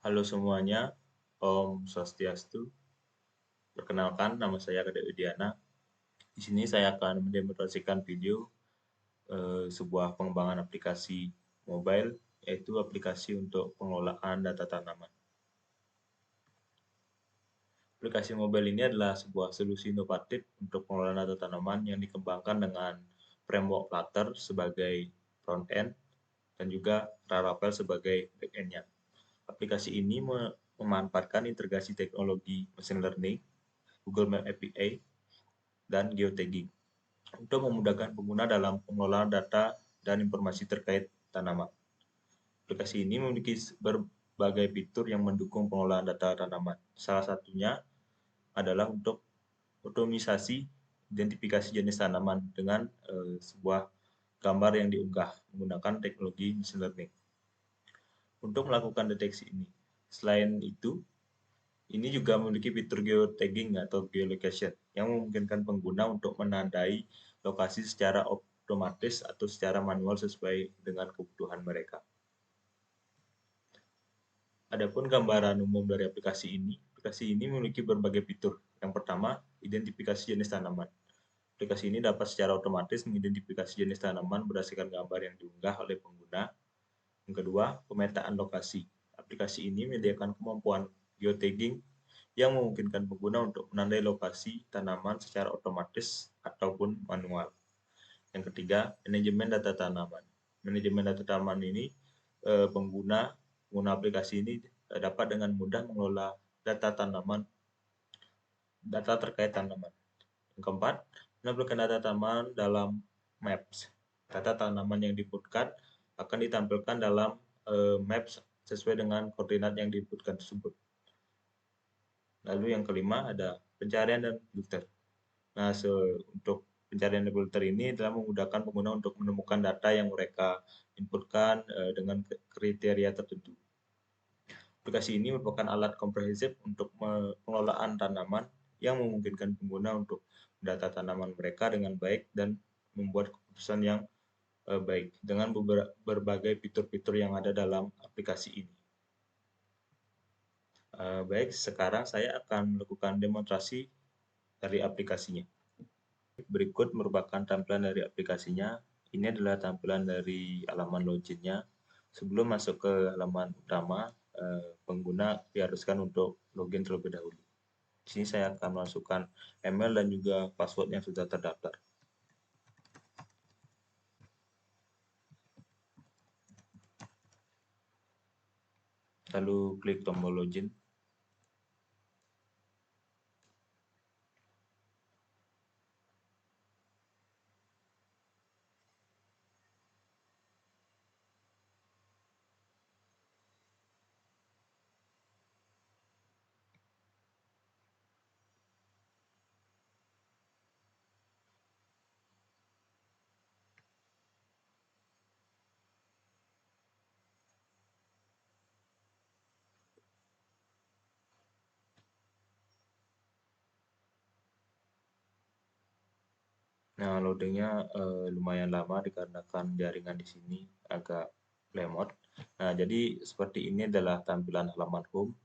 Halo semuanya, Om Swastiastu. Perkenalkan, nama saya Kadek Widiana. Di sini saya akan mendemonstrasikan video sebuah pengembangan aplikasi mobile, yaitu aplikasi untuk pengelolaan data tanaman. Aplikasi mobile ini adalah sebuah solusi inovatif untuk pengelolaan data tanaman yang dikembangkan dengan framework Flutter sebagai front-end dan juga Laravel sebagai back-end-nya. Aplikasi ini memanfaatkan integrasi teknologi machine learning, Google Map API, dan geotagging untuk memudahkan pengguna dalam pengelolaan data dan informasi terkait tanaman. Aplikasi ini memiliki berbagai fitur yang mendukung pengelolaan data tanaman. Salah satunya adalah untuk otomisasi identifikasi jenis tanaman dengan sebuah gambar yang diunggah menggunakan teknologi machine learning untuk melakukan deteksi ini. Selain itu, ini juga memiliki fitur geotagging atau geolocation yang memungkinkan pengguna untuk menandai lokasi secara otomatis atau secara manual sesuai dengan kebutuhan mereka. Adapun gambaran umum dari aplikasi ini memiliki berbagai fitur. Yang pertama, identifikasi jenis tanaman. Aplikasi ini dapat secara otomatis mengidentifikasi jenis tanaman berdasarkan gambar yang diunggah oleh pengguna. Yang kedua, pemetaan lokasi. Aplikasi ini menyediakan kemampuan geotagging yang memungkinkan pengguna untuk menandai lokasi tanaman secara otomatis ataupun manual. Yang ketiga, manajemen data tanaman. Manajemen data tanaman ini pengguna aplikasi ini dapat dengan mudah mengelola data terkait tanaman. Yang keempat, menampilkan data tanaman dalam Maps. Data tanaman yang diinputkan akan ditampilkan dalam Maps sesuai dengan koordinat yang diinputkan tersebut. Lalu yang kelima ada pencarian dan filter. Nah, untuk pencarian dan filter ini adalah memudahkan pengguna untuk menemukan data yang mereka inputkan dengan kriteria tertentu. Aplikasi ini merupakan alat komprehensif untuk pengelolaan tanaman yang memungkinkan pengguna untuk mendata tanaman mereka dengan baik dan membuat keputusan yang baik dengan berbagai fitur-fitur yang ada dalam aplikasi ini. Baik, sekarang saya akan melakukan demonstrasi dari aplikasinya. Berikut merupakan tampilan dari aplikasinya. Ini adalah tampilan dari halaman login-nya. Sebelum masuk ke halaman utama, pengguna diharuskan untuk login terlebih dahulu. Di sini saya akan masukkan email dan juga password yang sudah terdaftar. Lalu klik tombol login. Nah, loadingnya lumayan lama dikarenakan jaringan di sini agak lemot. Nah, jadi seperti ini adalah tampilan halaman home.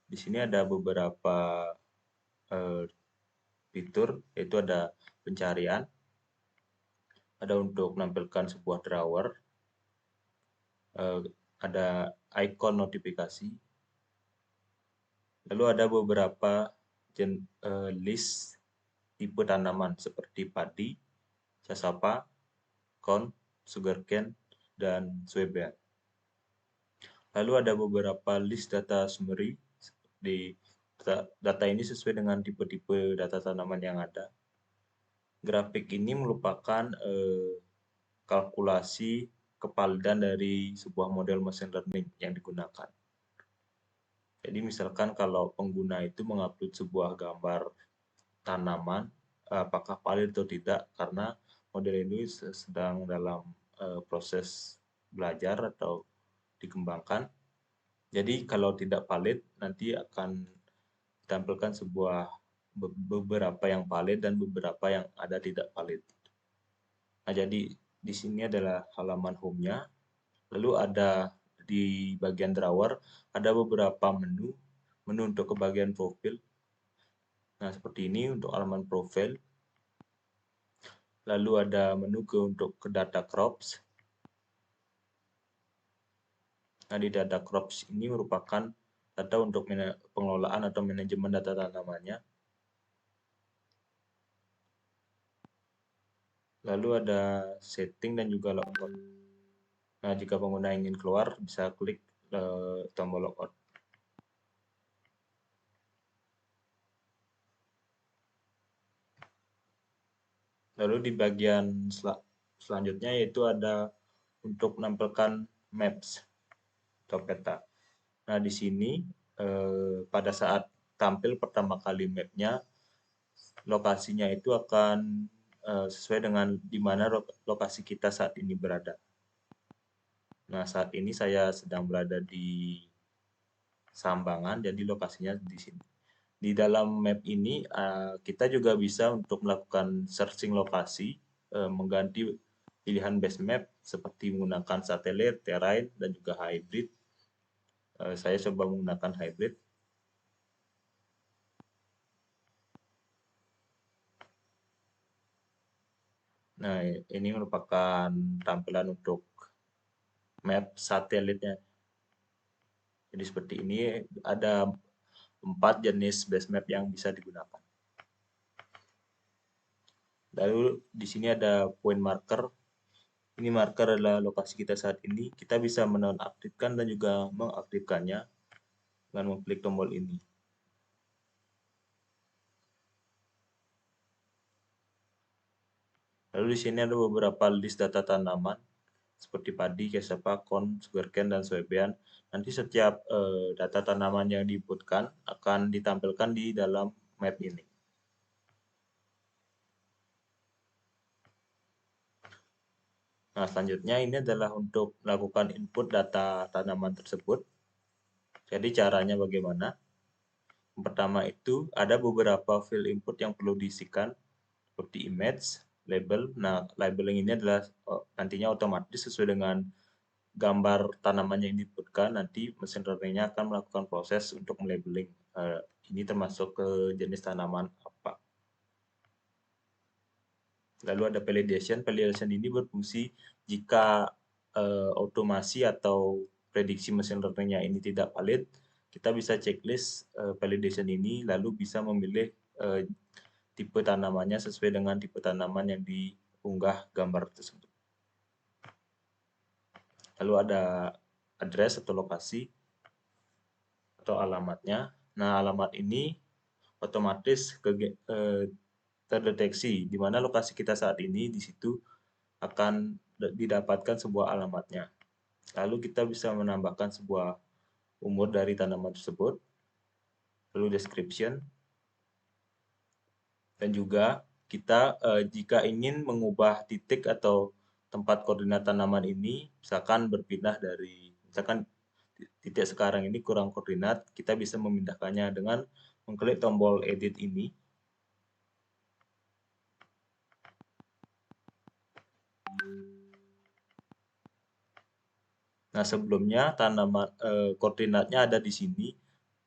Di sini ada beberapa fitur, yaitu ada pencarian, ada untuk menampilkan sebuah drawer, ada icon notifikasi, lalu ada beberapa list tipe tanaman seperti padi, cassava, corn, sugarcane, dan soybean. Lalu ada beberapa list data summary. Di data ini sesuai dengan tipe-tipe data tanaman yang ada. Grafik ini merupakan kalkulasi kepalitan dari sebuah model machine learning yang digunakan. Jadi misalkan kalau pengguna itu mengupload sebuah gambar tanaman, apakah valid atau tidak, karena model ini sedang dalam proses belajar atau dikembangkan. Jadi kalau tidak valid, nanti akan ditampilkan beberapa yang valid dan beberapa yang ada tidak valid. Nah, jadi di sini adalah halaman home-nya, lalu ada di bagian drawer ada beberapa menu untuk ke bagian profil. Nah, seperti ini untuk halaman profil. Lalu ada menu untuk ke data crops. Nah, di data crops ini merupakan data untuk pengelolaan atau manajemen data tanamannya. Lalu ada setting dan juga logout. Nah, jika pengguna ingin keluar, bisa klik tombol logout. Lalu di bagian selanjutnya yaitu ada untuk menampilkan maps atau peta. Nah, di sini pada saat tampil pertama kali mapnya, lokasinya itu akan sesuai dengan di mana lokasi kita saat ini berada. Nah, saat ini saya sedang berada di Sambangan, jadi lokasinya di sini. Di dalam map ini kita juga bisa untuk melakukan searching lokasi, mengganti pilihan base map seperti menggunakan satelit, terrain, dan juga hybrid. Saya coba menggunakan hybrid. Nah, ini merupakan tampilan untuk map satelitnya. Jadi seperti ini ada 4 jenis base map yang bisa digunakan. Lalu di sini ada point marker. Ini marker adalah lokasi kita saat ini. Kita bisa menonaktifkan dan juga mengaktifkannya dengan mengklik tombol ini. Lalu di sini ada beberapa list data tanaman seperti padi, cassava, corn, sugarcane, dan soybean. Nanti setiap data tanaman yang diinputkan akan ditampilkan di dalam map ini. Nah, selanjutnya ini adalah untuk melakukan input data tanaman tersebut. Jadi caranya bagaimana? Yang pertama itu ada beberapa field input yang perlu diisikan seperti image, label. Nah, labeling ini adalah nantinya otomatis sesuai dengan gambar tanaman yang diinputkan, nanti mesin learning-nya akan melakukan proses untuk melabeling. Ini termasuk ke jenis tanaman apa. Lalu ada validation. Validation ini berfungsi jika otomasi atau prediksi mesin learning-nya ini tidak valid, kita bisa checklist validation ini, lalu bisa memilih tipe tanamannya sesuai dengan tipe tanaman yang diunggah gambar tersebut. Lalu ada address atau lokasi atau alamatnya. Nah, alamat ini otomatis terdeteksi di mana lokasi kita saat ini, di situ akan didapatkan sebuah alamatnya. Lalu kita bisa menambahkan sebuah umur dari tanaman tersebut, lalu description, dan juga kita jika ingin mengubah titik atau tempat koordinat tanaman ini, misalkan berpindah dari, misalkan titik sekarang ini kurang koordinat, kita bisa memindahkannya dengan mengklik tombol edit ini. Nah, sebelumnya tanaman koordinatnya ada di sini.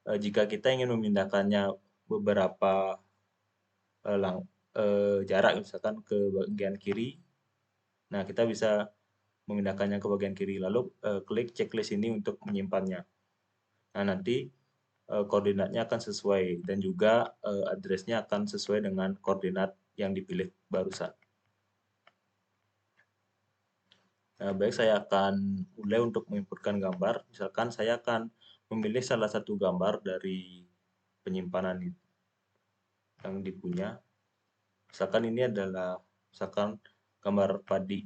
Jika kita ingin memindahkannya beberapa jarak, misalkan ke bagian kiri, nah kita bisa memindahkannya ke bagian kiri. Lalu klik checklist ini untuk menyimpannya. Nah, nanti koordinatnya akan sesuai dan juga addressnya akan sesuai dengan koordinat yang dipilih barusan. Nah, baik, saya akan mulai untuk menginputkan gambar. Misalkan saya akan memilih salah satu gambar dari penyimpanan yang dipunya. Misalkan ini adalah misalkan gambar padi.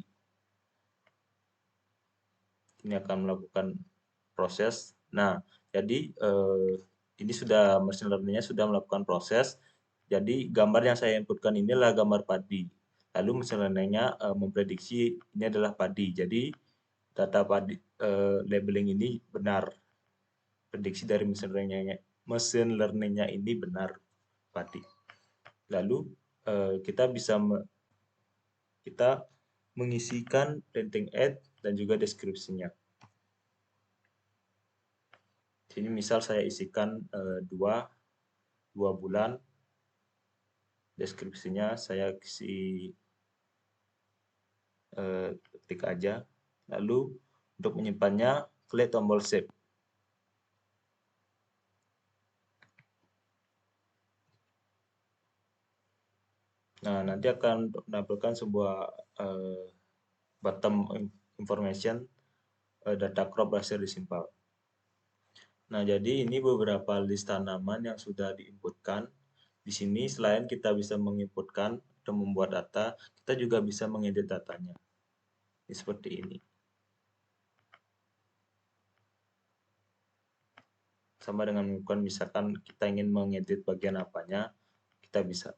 Ini akan melakukan proses. Nah, jadi ini sudah mesin learning-nya sudah melakukan proses. Jadi gambar yang saya inputkan ini adalah gambar padi. Lalu mesin learning-nya memprediksi ini adalah padi. Jadi data padi labeling ini benar. Prediksi dari mesin learning-nya ini benar padi. Lalu kita bisa kita mengisikan planting aid dan juga deskripsinya. Sini misal saya isikan 2 bulan, deskripsinya saya isi ketik aja. Lalu untuk menyimpannya klik tombol save. Nah, nanti akan menampilkan sebuah bottom information data crop berhasil disimpan. Nah, jadi ini beberapa list tanaman yang sudah diinputkan. Di sini selain kita bisa menginputkan atau membuat data, kita juga bisa mengedit datanya. Ini seperti ini. Sama dengan misalkan kita ingin mengedit bagian apanya, kita bisa.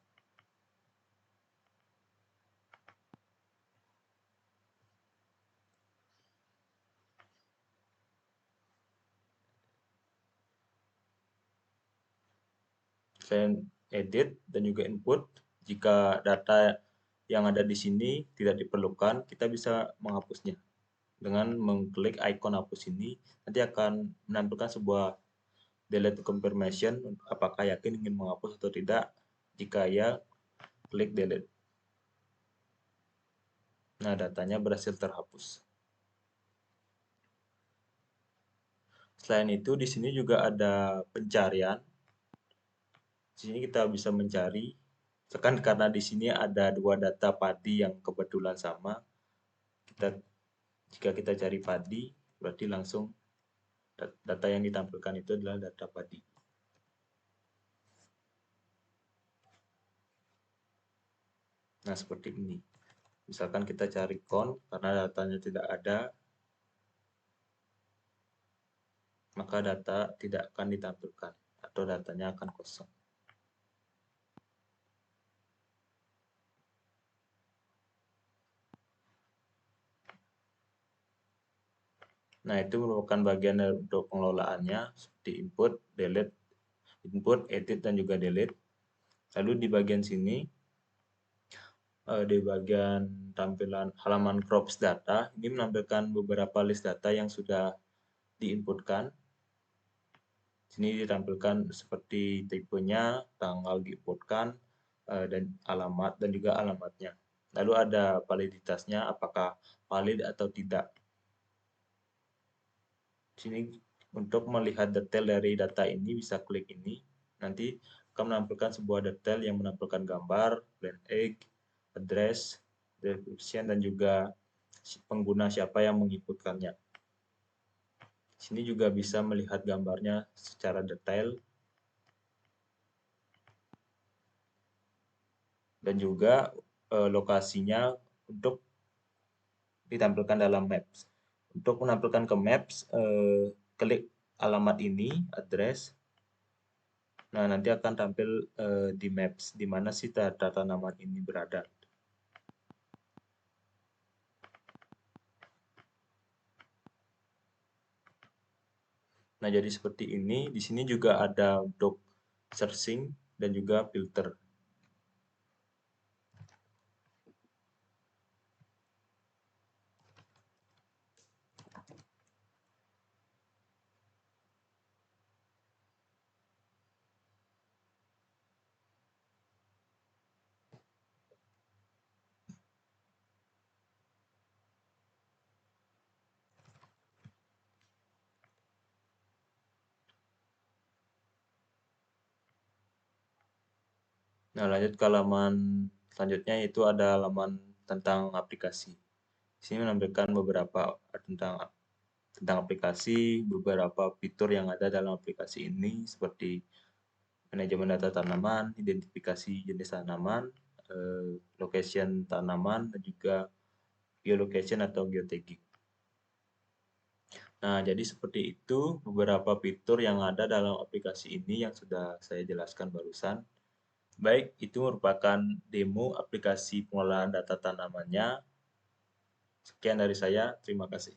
Selain edit dan juga input, jika data yang ada di sini tidak diperlukan, kita bisa menghapusnya. Dengan mengklik icon hapus ini, nanti akan menampilkan sebuah delete confirmation, apakah yakin ingin menghapus atau tidak. Jika ya, klik delete. Nah, datanya berhasil terhapus. Selain itu, di sini juga ada pencarian. Di sini kita bisa mencari, karena di sini ada 2 data padi yang kebetulan sama. Jika kita cari padi, berarti langsung data yang ditampilkan itu adalah data padi. Nah, seperti ini. Misalkan kita cari corn, karena datanya tidak ada, maka data tidak akan ditampilkan, atau datanya akan kosong. Nah, itu merupakan bagian untuk pengelolaannya, seperti input, delete, input, edit, dan juga delete. Lalu di bagian sini, di bagian tampilan halaman crops data, ini menampilkan beberapa list data yang sudah diinputkan. Sini ditampilkan seperti tipenya, tanggal diinputkan, dan alamat, dan juga alamatnya. Lalu ada validitasnya, apakah valid atau tidak. Sini untuk melihat detail dari data ini bisa klik ini. Nanti akan menampilkan sebuah detail yang menampilkan gambar, plant egg, address, description, dan juga pengguna siapa yang menginputkannya. Sini juga bisa melihat gambarnya secara detail. Dan juga lokasinya untuk ditampilkan dalam Maps. Untuk menampilkan ke Maps, klik alamat ini, address. Nah, nanti akan tampil di Maps, di mana sih data tanaman ini berada. Nah, jadi seperti ini. Di sini juga ada untuk searching dan juga filter. Nah, lanjut ke halaman selanjutnya, yaitu ada halaman tentang aplikasi. Di sini menampilkan beberapa tentang aplikasi, beberapa fitur yang ada dalam aplikasi ini, seperti manajemen data tanaman, identifikasi jenis tanaman, location tanaman, dan juga geolocation atau geotagging. Nah, jadi seperti itu beberapa fitur yang ada dalam aplikasi ini yang sudah saya jelaskan barusan. Baik, itu merupakan demo aplikasi pengelolaan data tanamannya. Sekian dari saya, terima kasih.